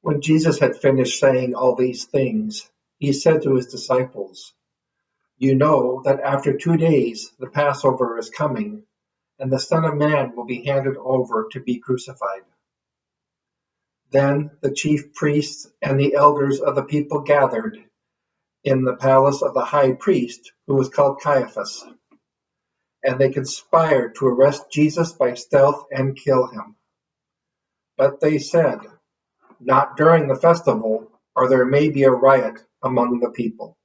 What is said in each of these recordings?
When Jesus had finished saying all these things, he said to his disciples, "You know that after 2 days the Passover is coming, and the Son of Man will be handed over to be crucified." Then the chief priests and the elders of the people gathered in the palace of the high priest, who was called Caiaphas, and they conspired to arrest Jesus by stealth and kill him. But they said, "Not during the festival, or there may be a riot among the people."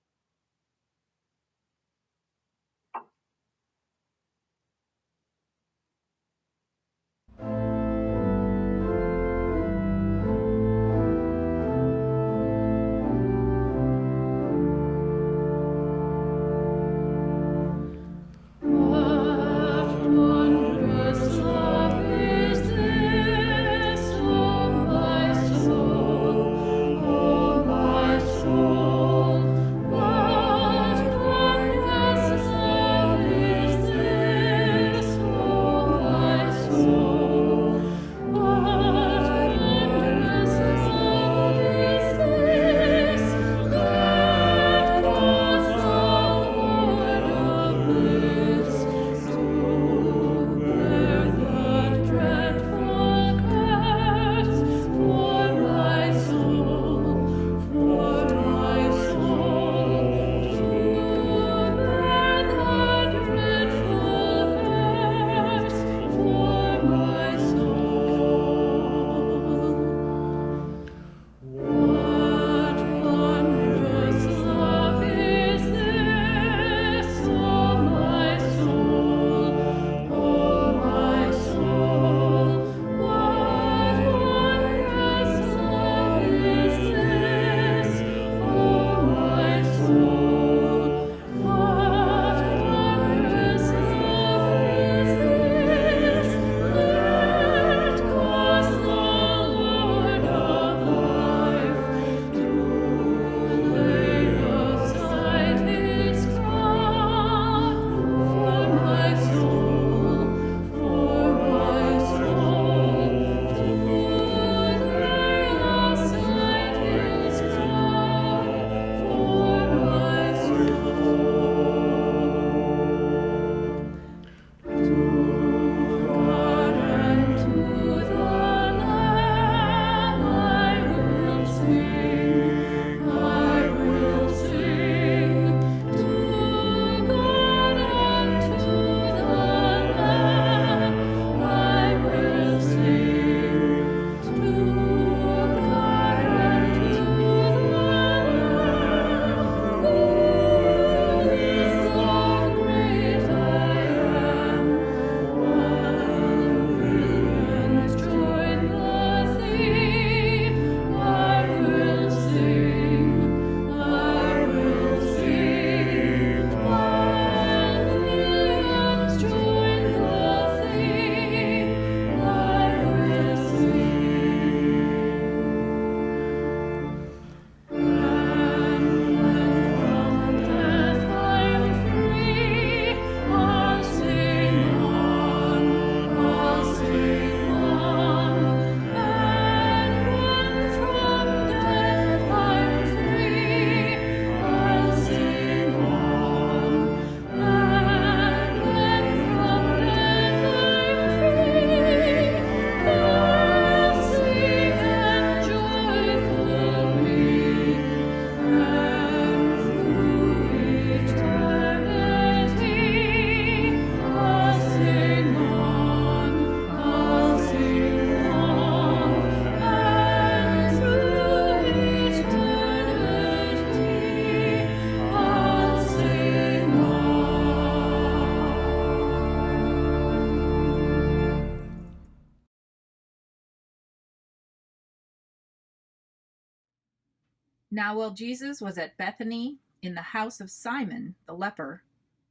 Now while Jesus was at Bethany in the house of Simon the leper,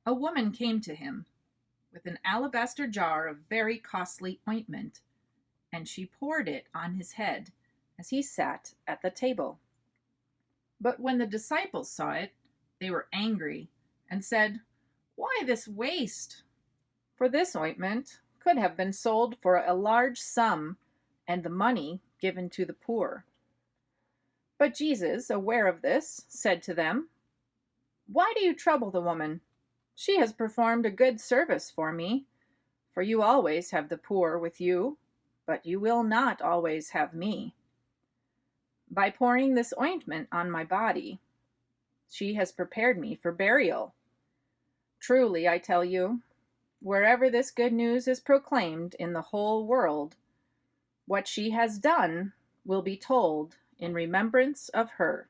a woman came to him with an alabaster jar of very costly ointment, and she poured it on his head as he sat at the table. But when the disciples saw it, they were angry and said, "Why this waste? For this ointment could have been sold for a large sum and the money given to the poor." But Jesus, aware of this, said to them, "Why do you trouble the woman? She has performed a good service for me. For you always have the poor with you, but you will not always have me. By pouring this ointment on my body, she has prepared me for burial. Truly, I tell you, wherever this good news is proclaimed in the whole world, what she has done will be told in remembrance of her."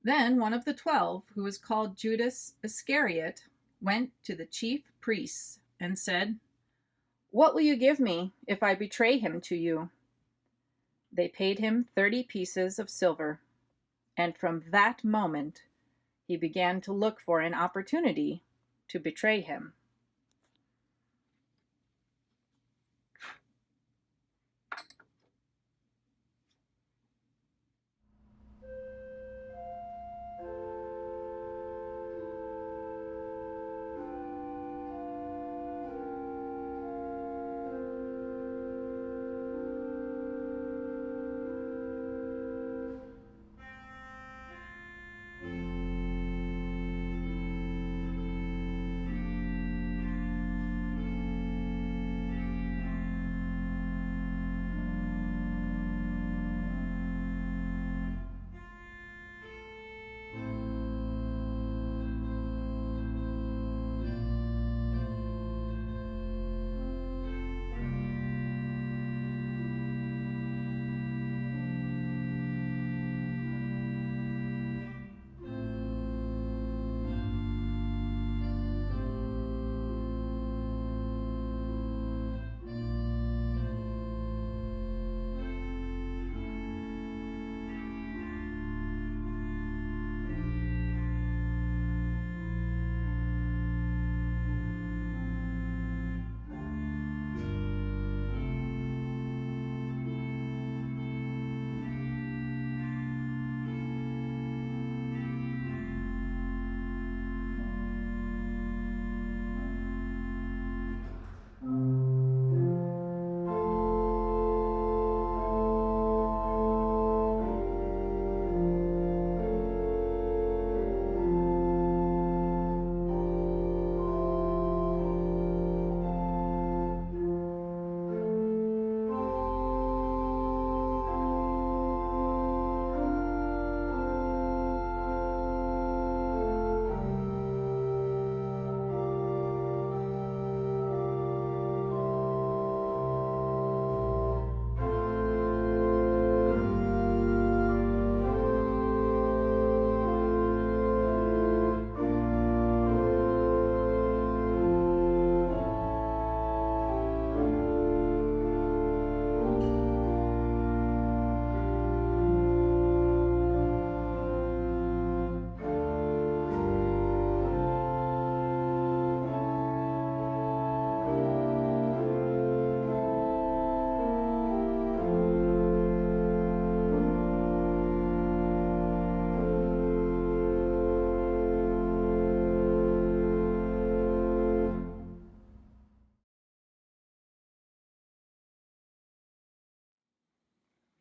Then one of the 12, who was called Judas Iscariot, went to the chief priests and said, "What will you give me if I betray him to you?" They paid him 30 pieces of silver, and from that moment he began to look for an opportunity to betray him.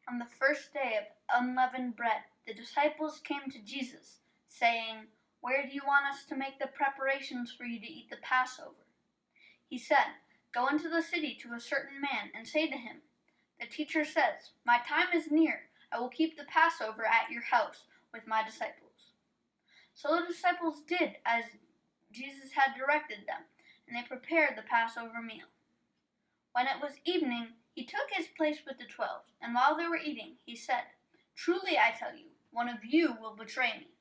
On the first day of unleavened bread, the disciples came to Jesus, saying, "Where do you want us to make the preparations for you to eat the Passover?" He said, "Go into the city to a certain man and say to him, 'The teacher says, my time is near. I will keep the Passover at your house with my disciples.'" So the disciples did as Jesus had directed them, and they prepared the Passover meal. When it was evening, he took his place with the 12, and while they were eating, he said, "Truly I tell you, one of you will betray me."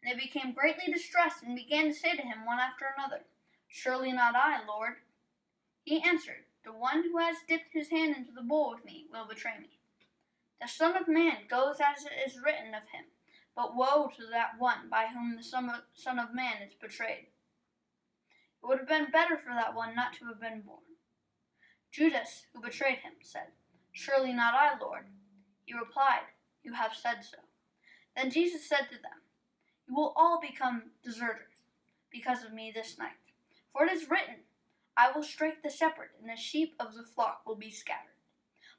And they became greatly distressed and began to say to him one after another, "Surely not I, Lord." He answered, "The one who has dipped his hand into the bowl with me will betray me. The Son of Man goes as it is written of him, but woe to that one by whom the Son of Man is betrayed. It would have been better for that one not to have been born." Judas, who betrayed him, said, "Surely not I, Lord." He replied, "You have said so." Then Jesus said to them, "You will all become deserters because of me this night. For it is written, 'I will strike the shepherd, and the sheep of the flock will be scattered.'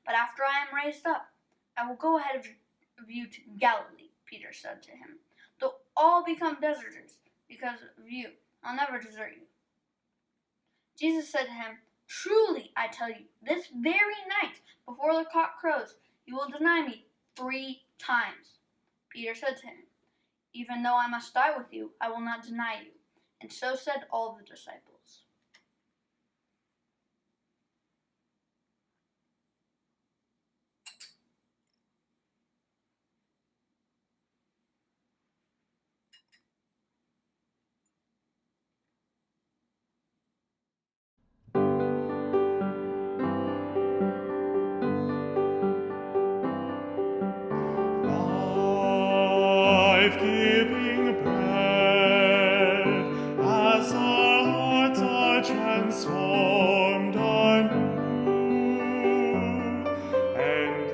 But after I am raised up, I will go ahead of you to Galilee, Peter said to him. They'll all become deserters because of you. I'll never desert you. Jesus said to him, Truly, I tell you, this very night, before the cock crows, you will deny me 3 times. Peter said to him, Even though I must die with you, I will not deny you. And so said all the disciples. Life-giving bread, as our hearts are transformed anew, and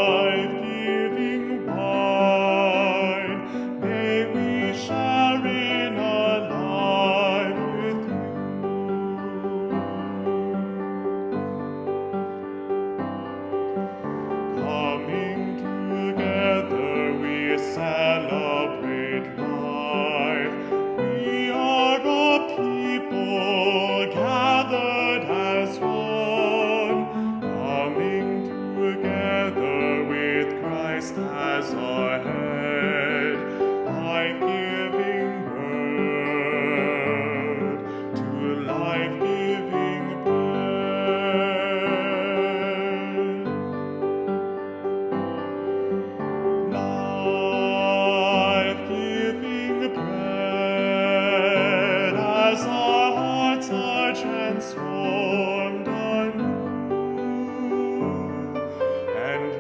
life-giving wine, may we share in a life with you. Coming together, we celebrate life. We are a people gathered as one, coming together with Christ as our head. Life-giving word to life-giving bread. Life-giving bread, as our hearts are transformed anew, and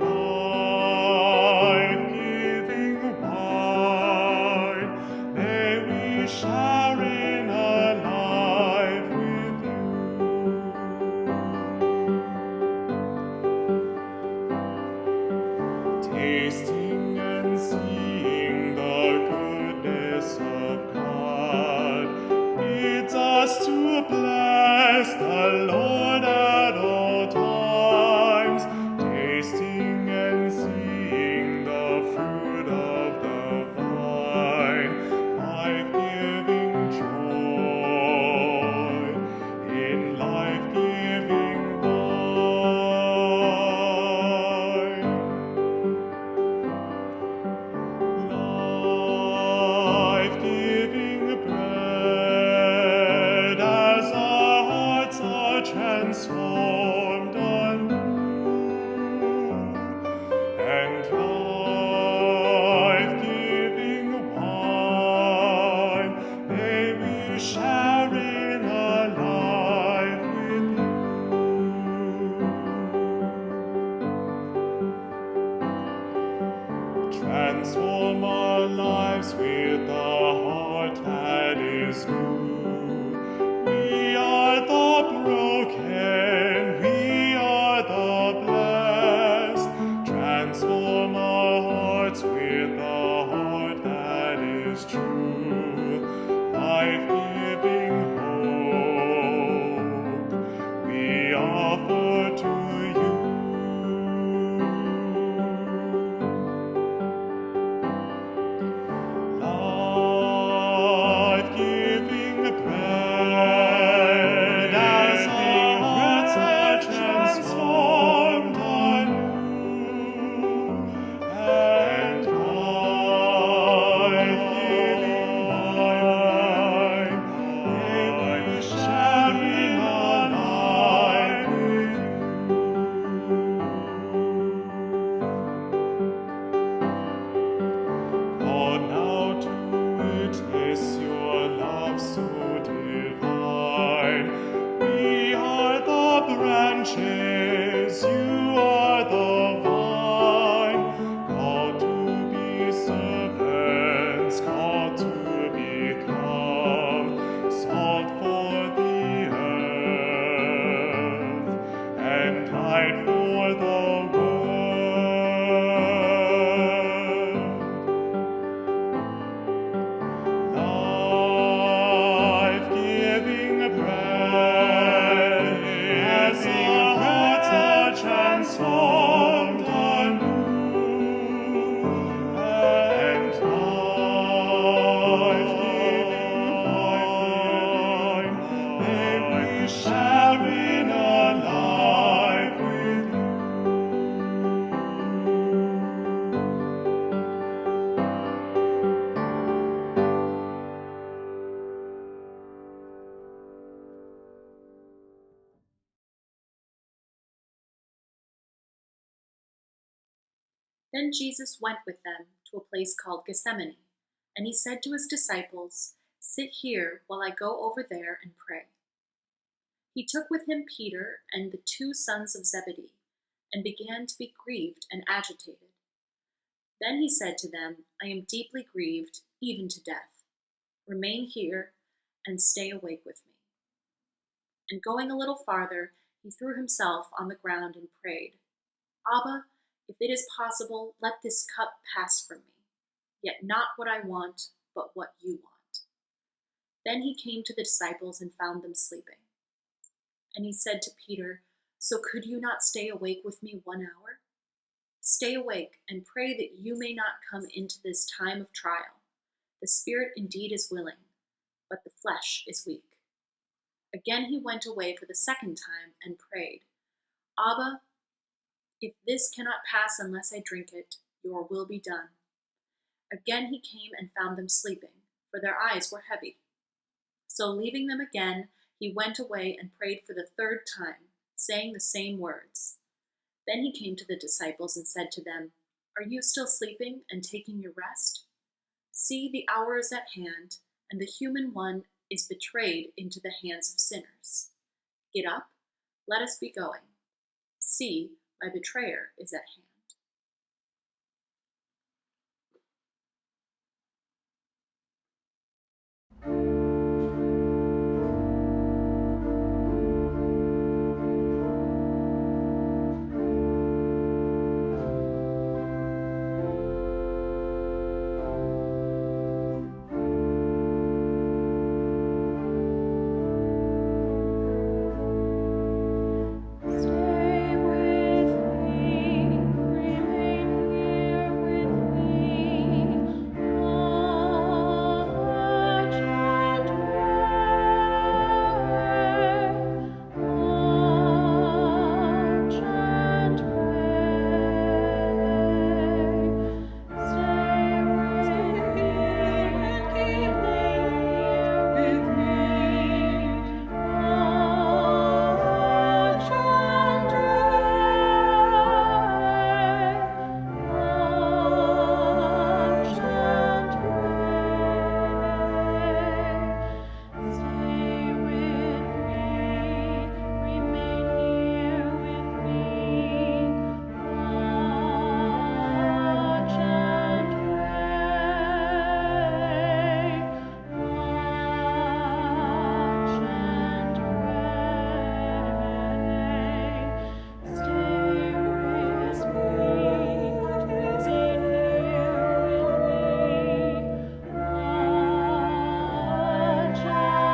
life-giving wine, may we share in a life with you. Tasting and seeing the goodness of God bids us to bless the Lord at all times. Tasting and seeing the fruit of the vine, life-giving joy in life-giving wine. Life-giving bread, as our hearts are transformed anew, and life-giving wine, may we share in a life with you. Transform our lives with a heart that is new. We are the broken, we are the blessed. Transform our hearts with a heart that is true. Life-giving hope we offer to you. Life-giving bread, as our hearts are transformed anew, and life-giving wine, may we share in a life with you. God, now to witness your love so divine. We are the branches, you are the vine. Called to be servants, called to become salt for the earth and light for the world. Life-giving bread, as our Then Jesus went with them to a place called Gethsemane, and he said to his disciples, "Sit here while I go over there and pray." He took with him Peter and the 2 sons of Zebedee, and began to be grieved and agitated. Then he said to them, "I am deeply grieved, even to death. Remain here and stay awake with me." And going a little farther, he threw himself on the ground and prayed, "Abba, if it is possible, let this cup pass from me. Yet not what I want, but what you want." Then he came to the disciples and found them sleeping. And he said to Peter, "So could you not stay awake with me 1 hour? Stay awake and pray that you may not come into this time of trial. The spirit indeed is willing, but the flesh is weak." Again he went away for the second time and prayed, "Abba, if this cannot pass unless I drink it, your will be done." Again he came and found them sleeping, for their eyes were heavy. So leaving them again, he went away and prayed for the third time, saying the same words. Then he came to the disciples and said to them, "Are you still sleeping and taking your rest? See, the hour is at hand, and the human one is betrayed into the hands of sinners. Get up, let us be going. See, my betrayer is at hand." Stay with me, remain here with me. Watch and pray. Watch and pray. Stay with me and keep near with me. Watch and pray. Stay with me, remain here with me. Watch and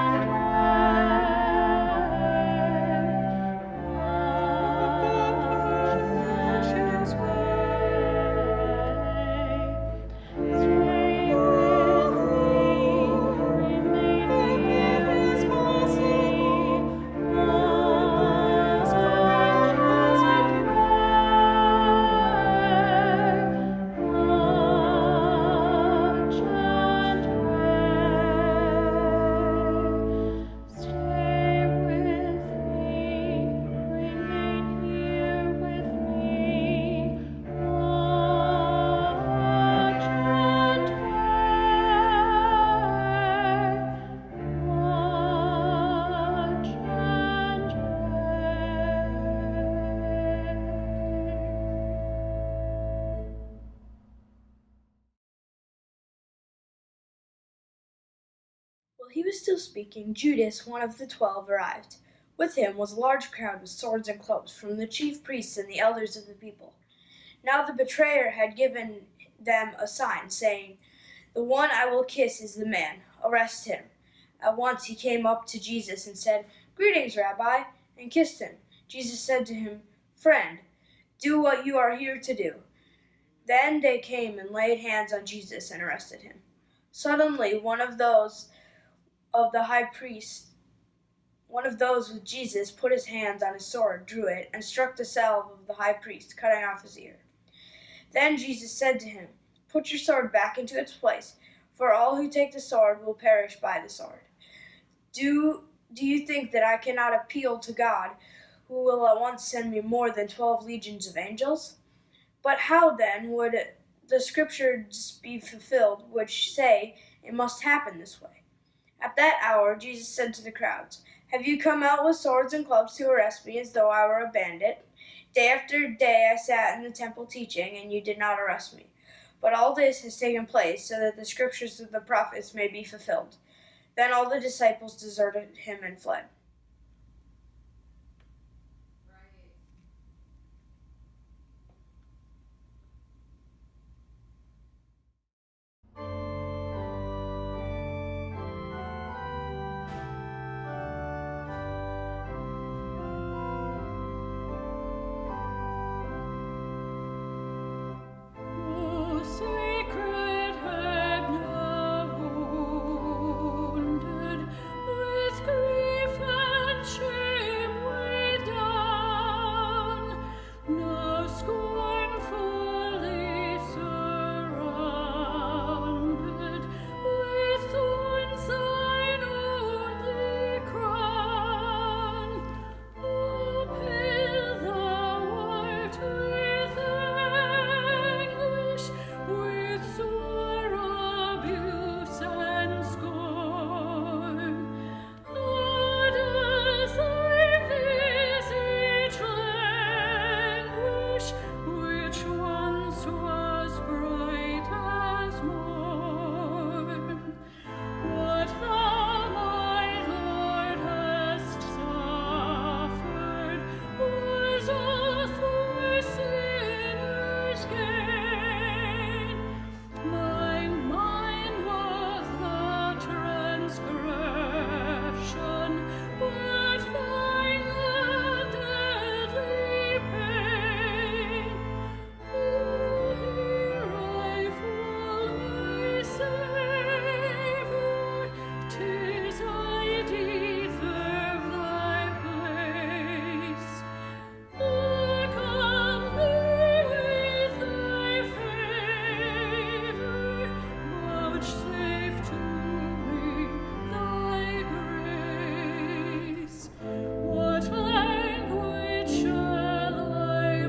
pray. Watch and pray. Stay with me, remain here with me. Watch and While he was still speaking, Judas, one of the 12, arrived. With him was a large crowd with swords and clubs from the chief priests and the elders of the people. Now the betrayer had given them a sign, saying, "The one I will kiss is the man. Arrest him." At once he came up to Jesus and said, "Greetings, Rabbi," and kissed him. Jesus said to him, "Friend, do what you are here to do." Then they came and laid hands on Jesus and arrested him. Suddenly, one of those with Jesus put his hands on his sword, drew it, and struck the salve of the high priest, cutting off his ear. Then Jesus said to him, "Put your sword back into its place, for all who take the sword will perish by the sword. Do you think that I cannot appeal to God, who will at once send me more than 12 legions of angels? But how then would the scriptures be fulfilled which say it must happen this way? At that hour Jesus said to the crowds, Have you come out with swords and clubs to arrest me as though I were a bandit? Day after day I sat in the temple teaching, and you did not arrest me. But all this has taken place so that the scriptures of the prophets may be fulfilled. Then all the disciples deserted him and fled. O sacred head now wounded, with grief and shame weighed down, now scornfully surrounded, with thorns thine only crown. O pale thou art with anguish, with sore abuse and scorn. How does thy visage languish, which once was bright as morn? What thou, my Lord, hast suffered was all for sinners' gain. Mine was the transgression, but thine the deadly pain. O here I fall, my Saviour, 'tis I deserve thy place. Look on me with thy favor, vouchsafe to me thy grace. What language shall I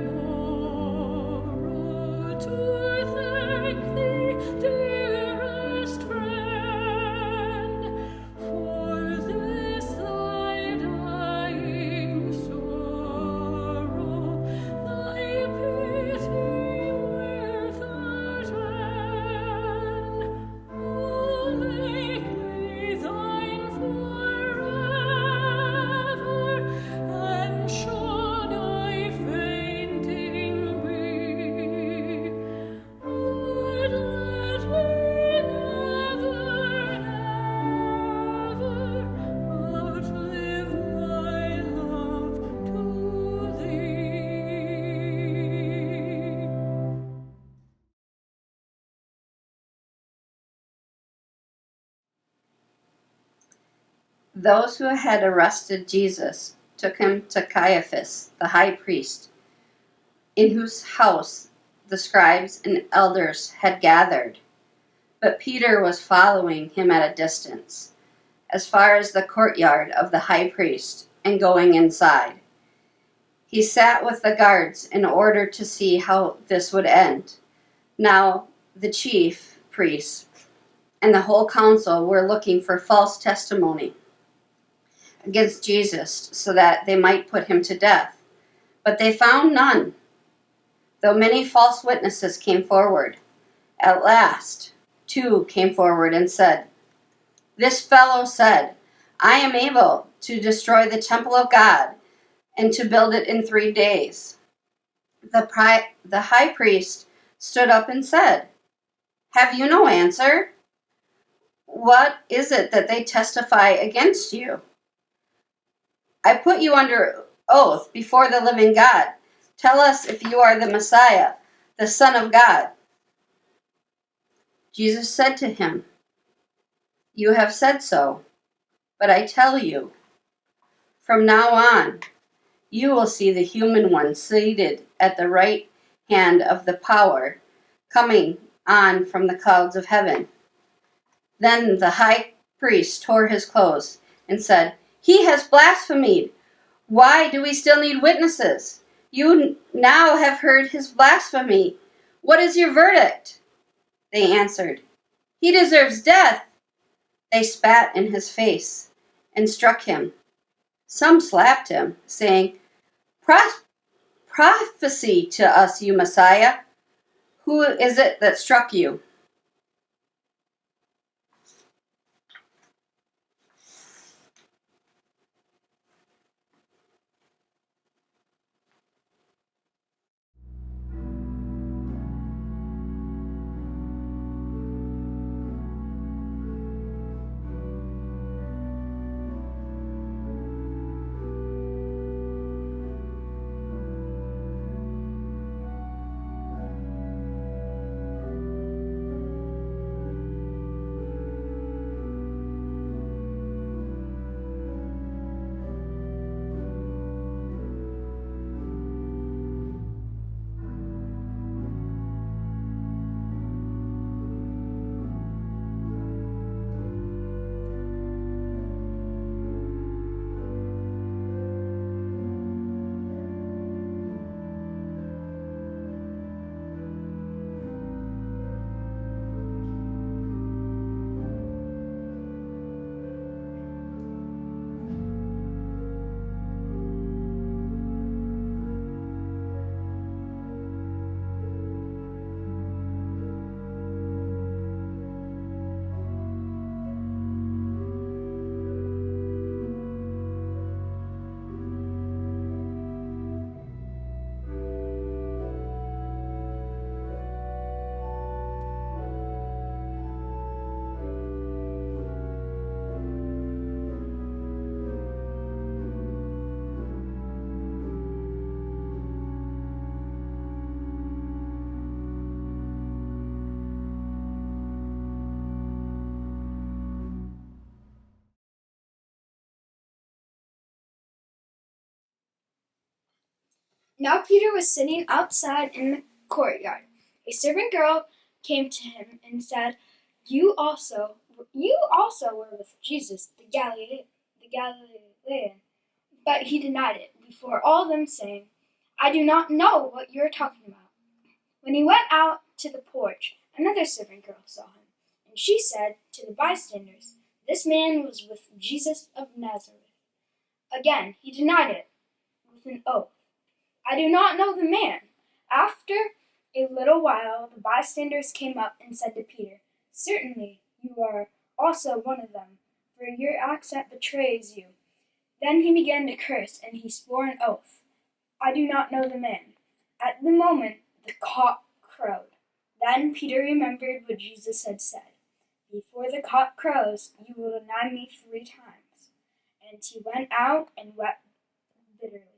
borrow to thank thee, dearest friend, for this thy dying sorrow, thy pity without end? Oh, make me thine forever, and should I fainting be, Lord, let me never, outlive my love to thee. Those who had arrested Jesus took him to Caiaphas, the high priest, in whose house the scribes and elders had gathered. But Peter was following him at a distance, as far as the courtyard of the high priest, and going inside. He sat with the guards in order to see how this would end. Now the chief priests and the whole council were looking for false testimony against Jesus, so that they might put him to death. But they found none, though many false witnesses came forward. At last, 2 came forward and said, This fellow said, I am able to destroy the temple of God and to build it in 3 days. The high priest stood up and said, Have you no answer? What is it that they testify against you? I put you under oath before the living God. Tell us if you are the Messiah, the Son of God. Jesus said to him, You have said so, but I tell you, from now on, you will see the human one seated at the right hand of the power, coming on from the clouds of heaven. Then the high priest tore his clothes and said, He has blasphemed. Why do we still need witnesses? You now have heard his blasphemy. What is your verdict?" They answered, "He deserves death." They spat in his face and struck him. Some slapped him, saying, "Prophesy to us, you Messiah. Who is it that struck you?" Now Peter was sitting outside in the courtyard. A servant girl came to him and said, You also were with Jesus, the Galilean. But he denied it before all of them, saying, I do not know what you are talking about. When he went out to the porch, another servant girl saw him, and she said to the bystanders, This man was with Jesus of Nazareth. Again, he denied it with an oath. I do not know the man. After a little while, the bystanders came up and said to Peter, Certainly you are also one of them, for your accent betrays you. Then he began to curse, and he swore an oath. I do not know the man. At the moment, the cock crowed. Then Peter remembered what Jesus had said. Before the cock crows, you will deny me 3 times. And he went out and wept bitterly.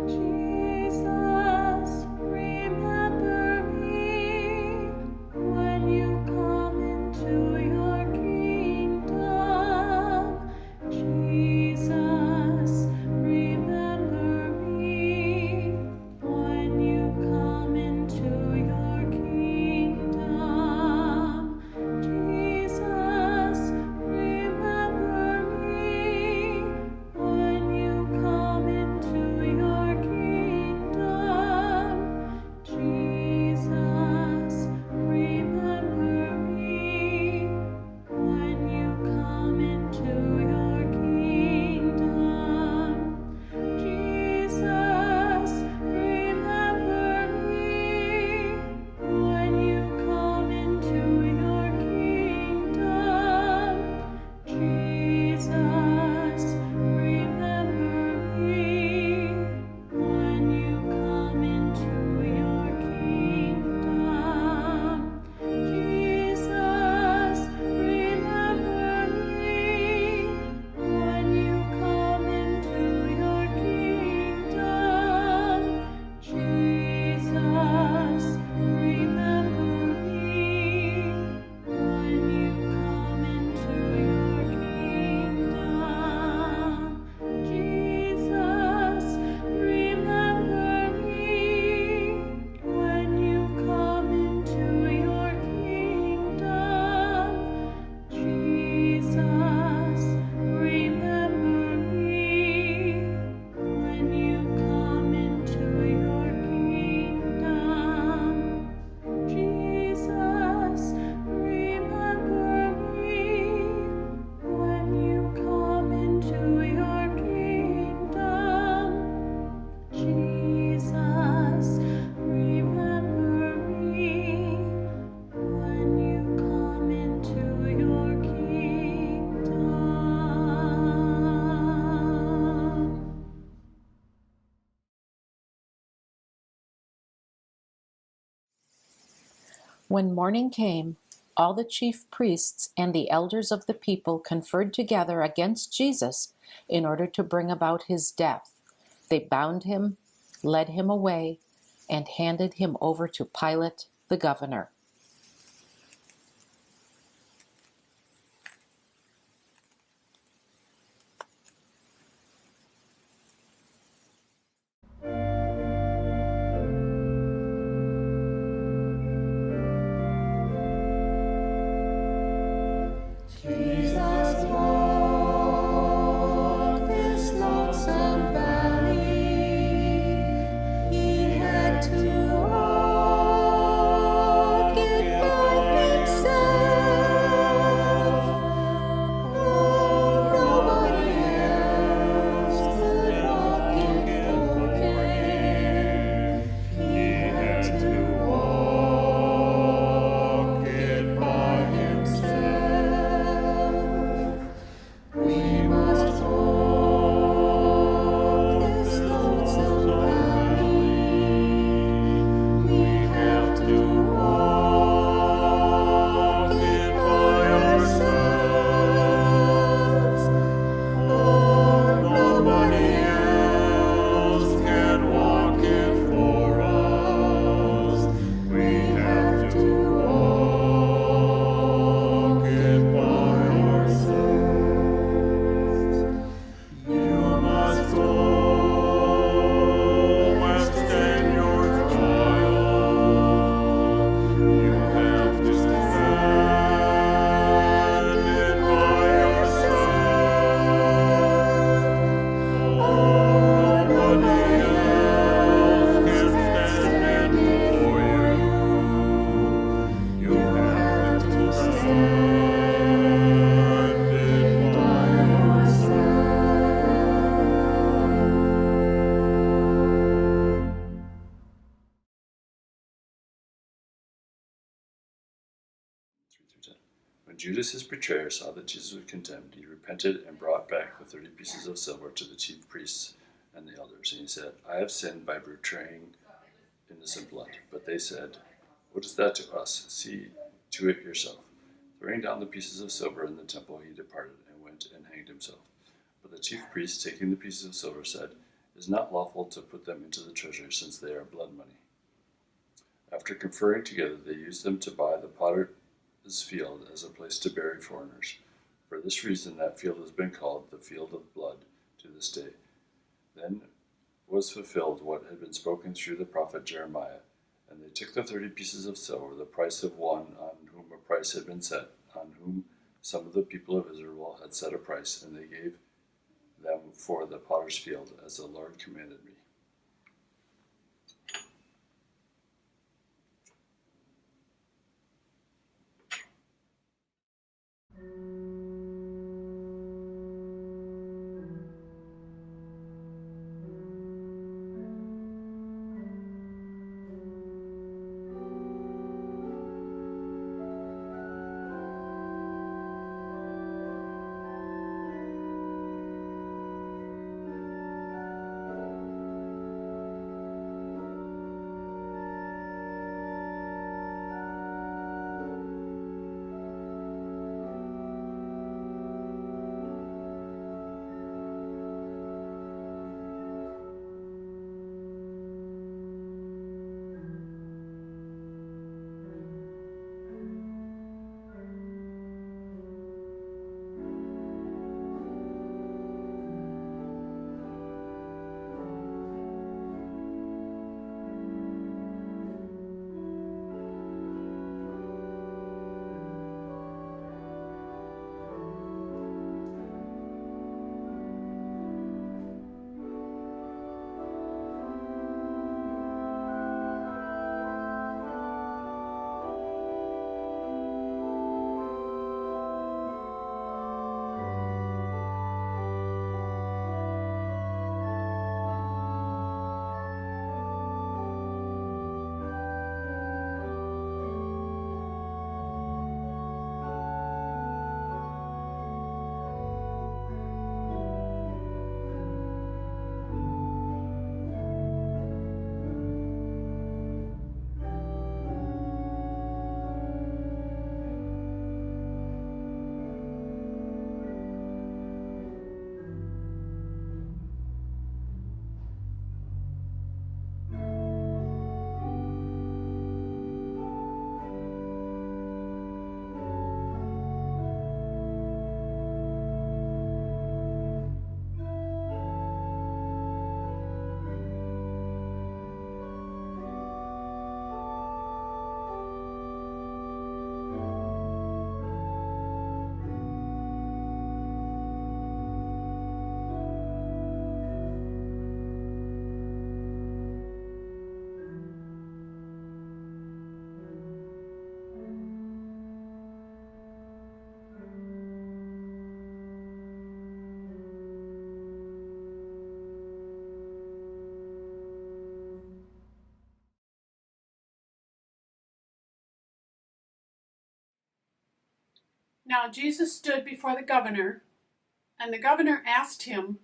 Jesus, remember When morning came, all the chief priests and the elders of the people conferred together against Jesus in order to bring about his death. They bound him, led him away, and handed him over to Pilate, the governor. Jesus walked this lonesome valley. He had to walk it by himself. Oh, nobody else could walk it for him. He had to walk it by himself. We must walk this lonesome valley. We have to walk it by ourselves. Oh, nobody else can walk it for us. We have to walk it by ourselves. You must go and stand your trial. You have to stand it by yourself. Oh, nobody else can stand it for you. You have to stand it by yourself. When Judas his betrayer saw that Jesus was condemned, he repented and brought back the 30 pieces of silver to the chief priests and the elders. And he said, I have sinned by betraying innocent blood. But they said, what is that to us? See to it yourself. Throwing down the pieces of silver in the temple, he departed and went and hanged himself. But the chief priests, taking the pieces of silver, said, it is not lawful to put them into the treasury, since they are blood money. After conferring together, they used them to buy the potter's field as a place to bury foreigners. For this reason, that field has been called the field of blood to this day. Then was fulfilled what had been spoken through the prophet Jeremiah. And they took the 30 pieces of silver, the price of one on whom a price had been set, on whom some of the people of Israel had set a price, and they gave them for the potter's field, as the Lord commanded me. Now Jesus stood before the governor, and the governor asked him,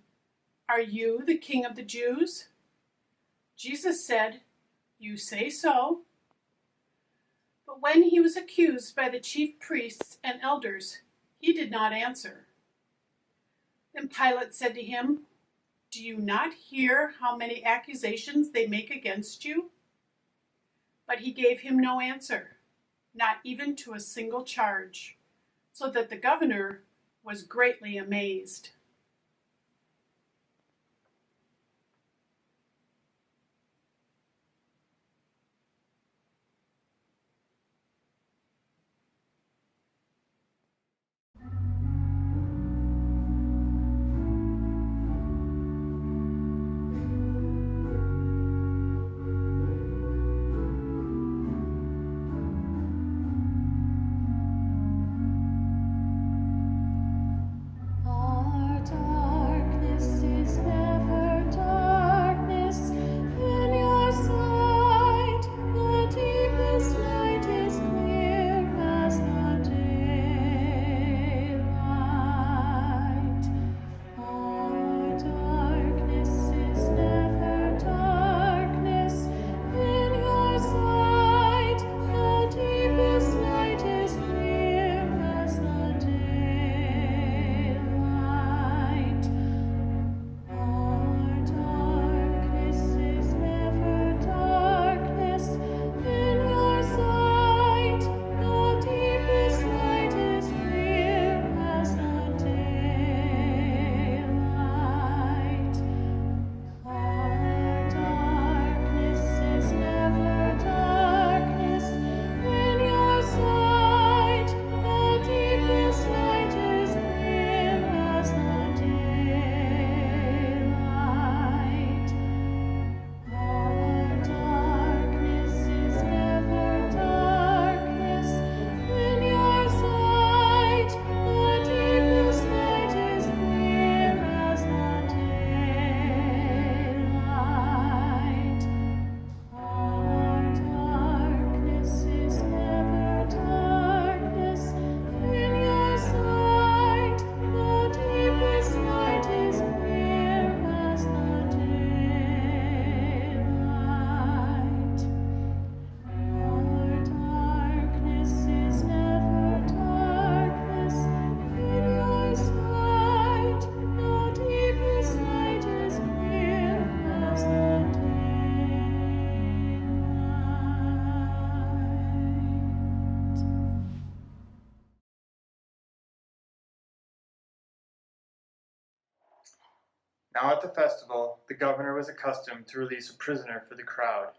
"Are you the king of the Jews?" Jesus said, "You say so." But when he was accused by the chief priests and elders, he did not answer. Then Pilate said to him, "Do you not hear how many accusations they make against you?" But he gave him no answer, not even to a single charge, so that the governor was greatly amazed. Our darkness is never darkness in your sight. The deepest light is clear as the daylight. Our darkness is never darkness in your sight. The deepest light is clear as the daylight. Our darkness is never darkness in your sight. The deepest light is clear as the daylight. Our darkness is never darkness in your sight. The deepest light is clear as the daylight. Our darkness is never darkness in your sight. The deepest light is clear as the daylight. Our darkness is never darkness in your sight. The deepest light is clear as the daylight. Our darkness is never darkness in your sight. The deepest light is clear as the daylight. Now at the festival, the governor was accustomed to release a prisoner for the crowd,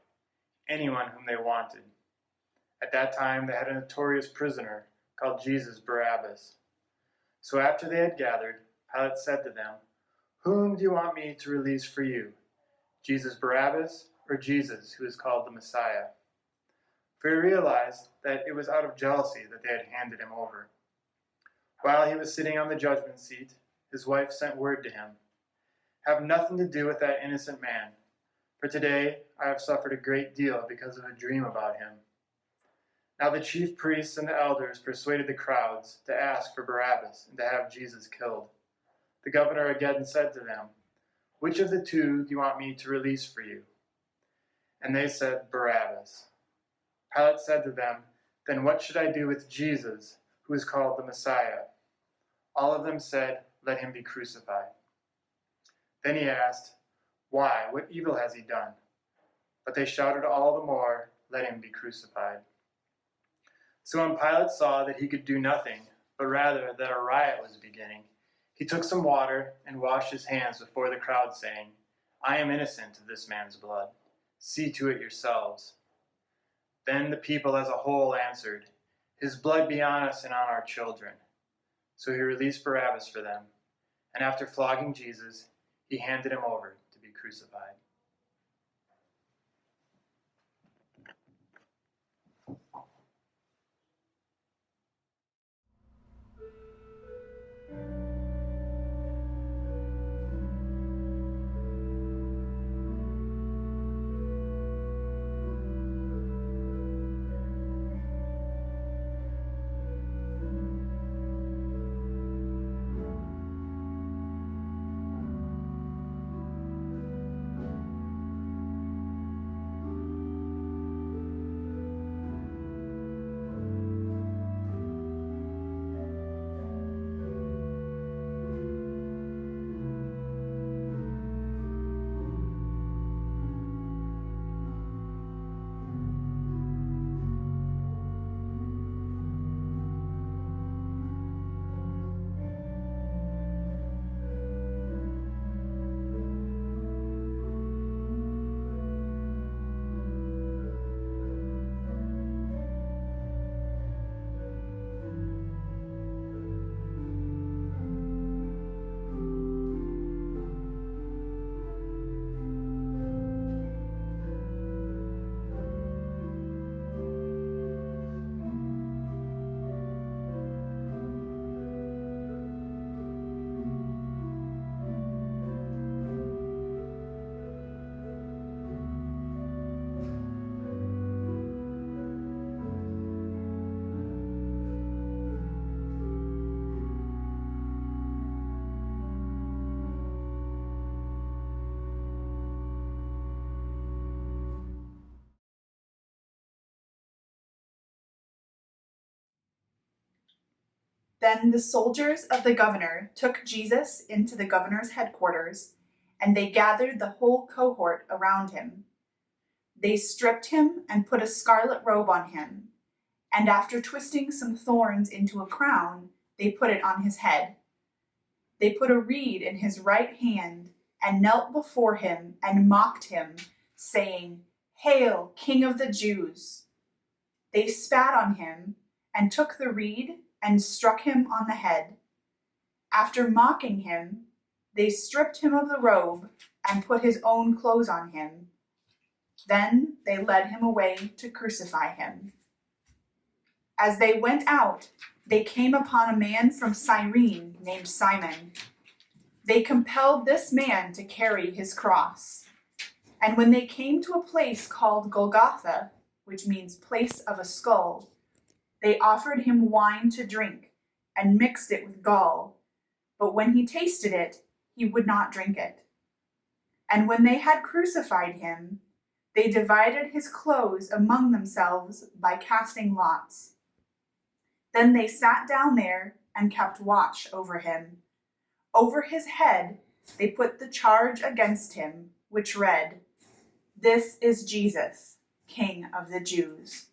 anyone whom they wanted. At that time they had a notorious prisoner called Jesus Barabbas. So after they had gathered, Pilate said to them, "Whom do you want me to release for you, Jesus Barabbas or Jesus who is called the Messiah?" For he realized that it was out of jealousy that they had handed him over. While he was sitting on the judgment seat, his wife sent word to him, "Have nothing to do with that innocent man, for today I have suffered a great deal because of a dream about him." Now the chief priests and the elders persuaded the crowds to ask for Barabbas and to have Jesus killed. The governor again said to them, "Which of the two do you want me to release for you?" And they said, "Barabbas." Pilate said to them, "Then what should I do with Jesus, who is called the Messiah?" All of them said, "Let him be crucified." Then he asked, "Why? What evil has he done?" But they shouted all the more, "Let him be crucified." So when Pilate saw that he could do nothing, but rather that a riot was beginning, he took some water and washed his hands before the crowd, saying, "I am innocent of this man's blood. See to it yourselves." Then the people as a whole answered, "His blood be on us and on our children." So he released Barabbas for them, and after flogging Jesus, he handed him over to be crucified. Then the soldiers of the governor took Jesus into the governor's headquarters, and they gathered the whole cohort around him. They stripped him and put a scarlet robe on him, and after twisting some thorns into a crown, they put it on his head. They put a reed in his right hand and knelt before him and mocked him, saying, "Hail, King of the Jews!" They spat on him and took the reed and struck him on the head. After mocking him, they stripped him of the robe and put his own clothes on him. Then they led him away to crucify him. As they went out, they came upon a man from Cyrene named Simon. They compelled this man to carry his cross. And when they came to a place called Golgotha, which means place of a skull, they offered him wine to drink and mixed it with gall. But when he tasted it, he would not drink it. And when they had crucified him, they divided his clothes among themselves by casting lots. Then they sat down there and kept watch over him. Over his head they put the charge against him, which read, "This is Jesus, King of the Jews."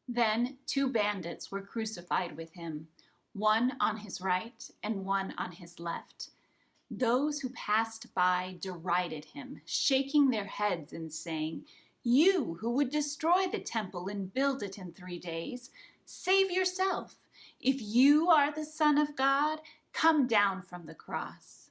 Then 2 bandits were crucified with him, one on his right and one on his left. Those who passed by derided him, shaking their heads and saying, "You who would destroy the temple and build it in 3 days, save yourself. If you are the Son of God, come down from the cross."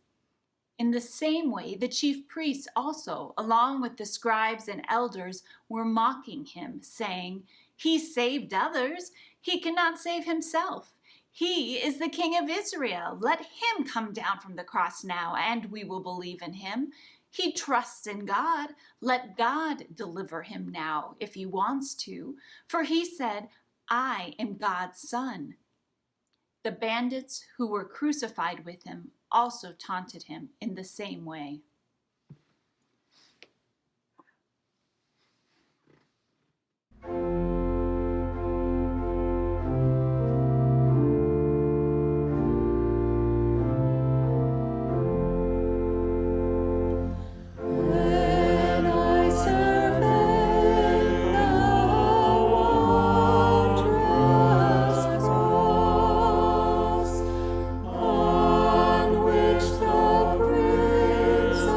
In the same way, the chief priests also, along with the scribes and elders, were mocking him, saying, "He saved others. He cannot save himself. He is the King of Israel. Let him come down from the cross now, and we will believe in him. He trusts in God. Let God deliver him now, if he wants to. For he said, 'I am God's son.'" The bandits who were crucified with him also taunted him in the same way. On which the Prince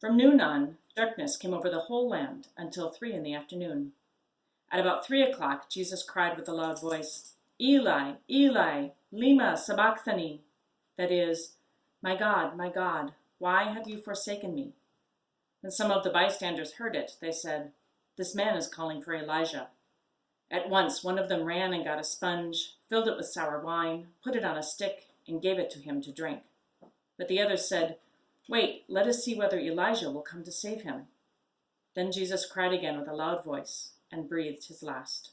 From noon on, darkness came over the whole land until 3 p.m. At about 3 o'clock, Jesus cried with a loud voice, "Eli, Eli, lema sabachthani," that is, my God, why have you forsaken me?" When some of the bystanders heard it, they said, "This man is calling for Elijah." At once one of them ran and got a sponge, filled it with sour wine, put it on a stick, and gave it to him to drink. But the others said, "Wait, let us see whether Elijah will come to save him." Then Jesus cried again with a loud voice and breathed his last.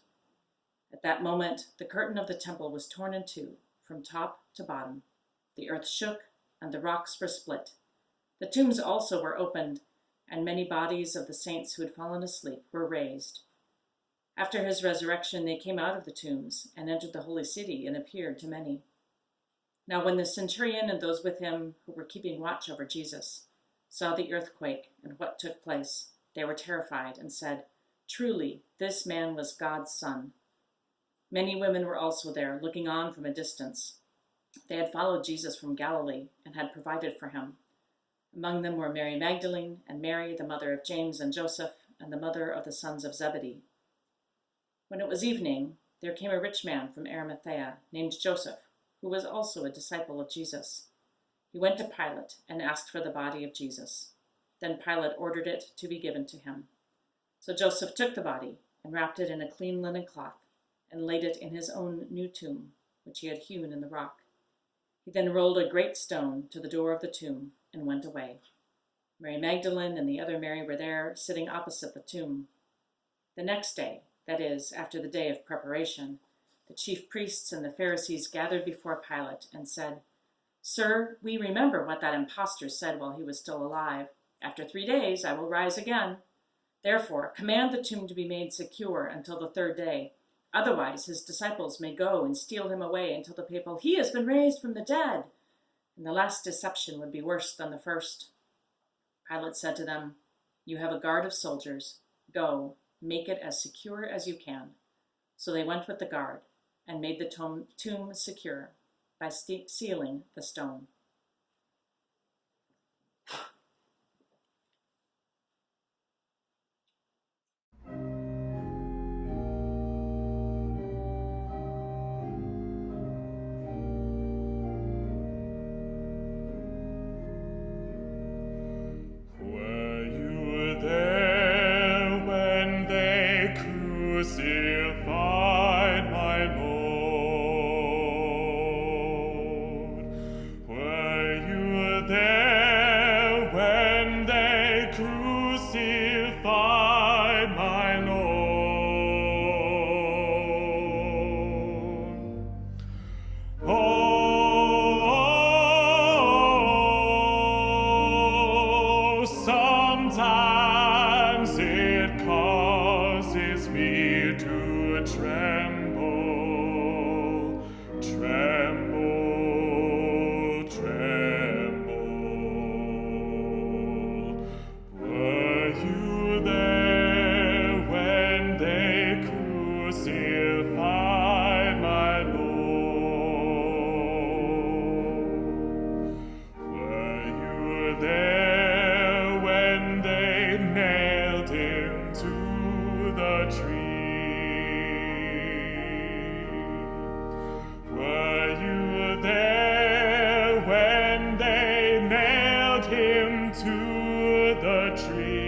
At that moment, the curtain of the temple was torn in two, from top to bottom. The earth shook, and the rocks were split. The tombs also were opened, and many bodies of the saints who had fallen asleep were raised. After his resurrection, they came out of the tombs and entered the holy city and appeared to many. Now when the centurion and those with him who were keeping watch over Jesus saw the earthquake and what took place, they were terrified and said, "Truly, this man was God's son." Many women were also there, looking on from a distance. They had followed Jesus from Galilee and had provided for him. Among them were Mary Magdalene and Mary, the mother of James and Joseph, and the mother of the sons of Zebedee. When it was evening, there came a rich man from Arimathea named Joseph, who was also a disciple of Jesus. He went to Pilate and asked for the body of Jesus. Then Pilate ordered it to be given to him. So Joseph took the body and wrapped it in a clean linen cloth and laid it in his own new tomb, which he had hewn in the rock. He then rolled a great stone to the door of the tomb and went away. Mary Magdalene and the other Mary were there, sitting opposite the tomb. The next day, that is, after the day of preparation, the chief priests and the Pharisees gathered before Pilate and said, "Sir, we remember what that impostor said while he was still alive. 'After 3 days I will rise again.' Therefore, command the tomb to be made secure until the 3rd day. Otherwise, his disciples may go and steal him away and tell the people, 'He has been raised from the dead.' And the last deception would be worse than the first." Pilate said to them, "You have a guard of soldiers. Go, make it as secure as you can." So they went with the guard and made the tomb secure by sealing the stone. Were you there when they crucified my Lord? Were you there when they crucified my Lord? Oh, sometimes it causes me to tremble, tremble, tremble. Were you there when they crucified my Lord? Were you there when they nailed him to the tree? Were you there when they nailed him to the tree?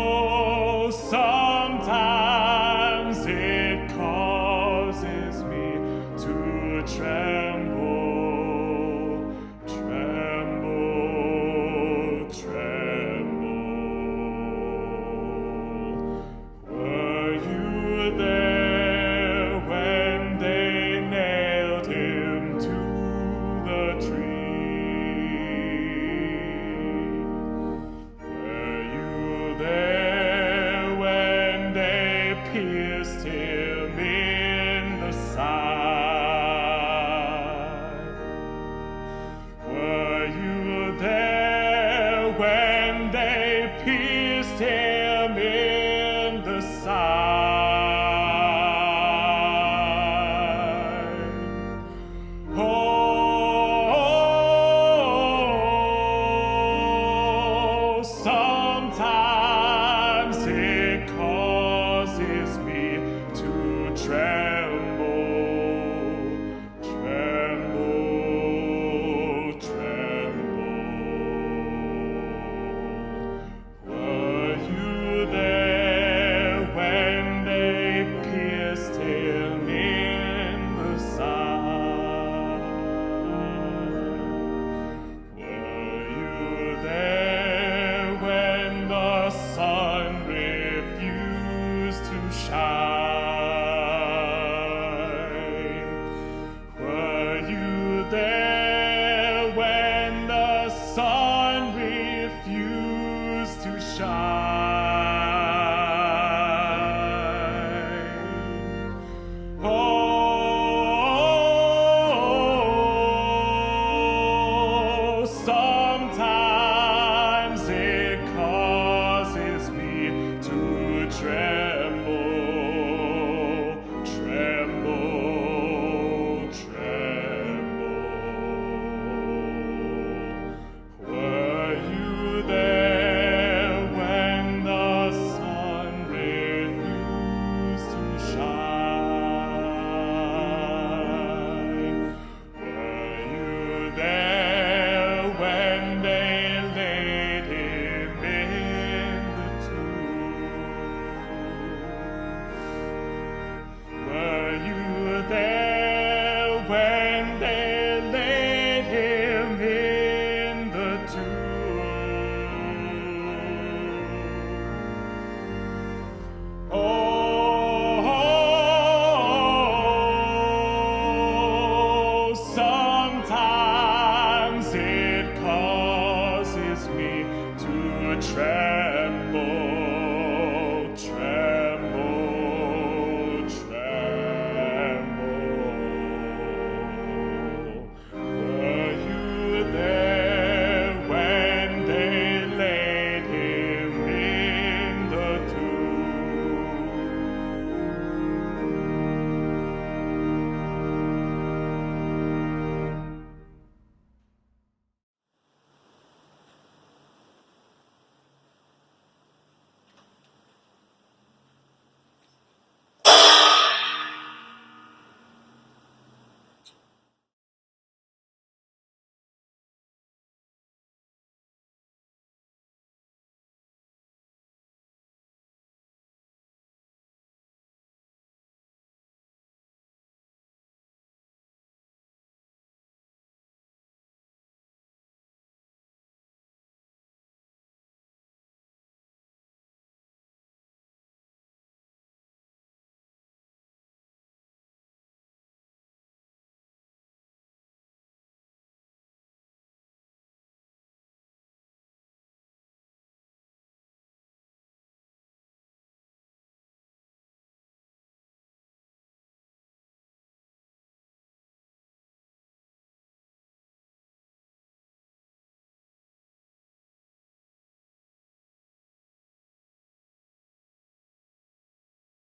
Oh, sometimes it causes me to tremble, tremble, tremble. Were you there when they nailed him to the tree? Were you there when they pierced him in the side? Were you there when they pierced him in the side? to tremble.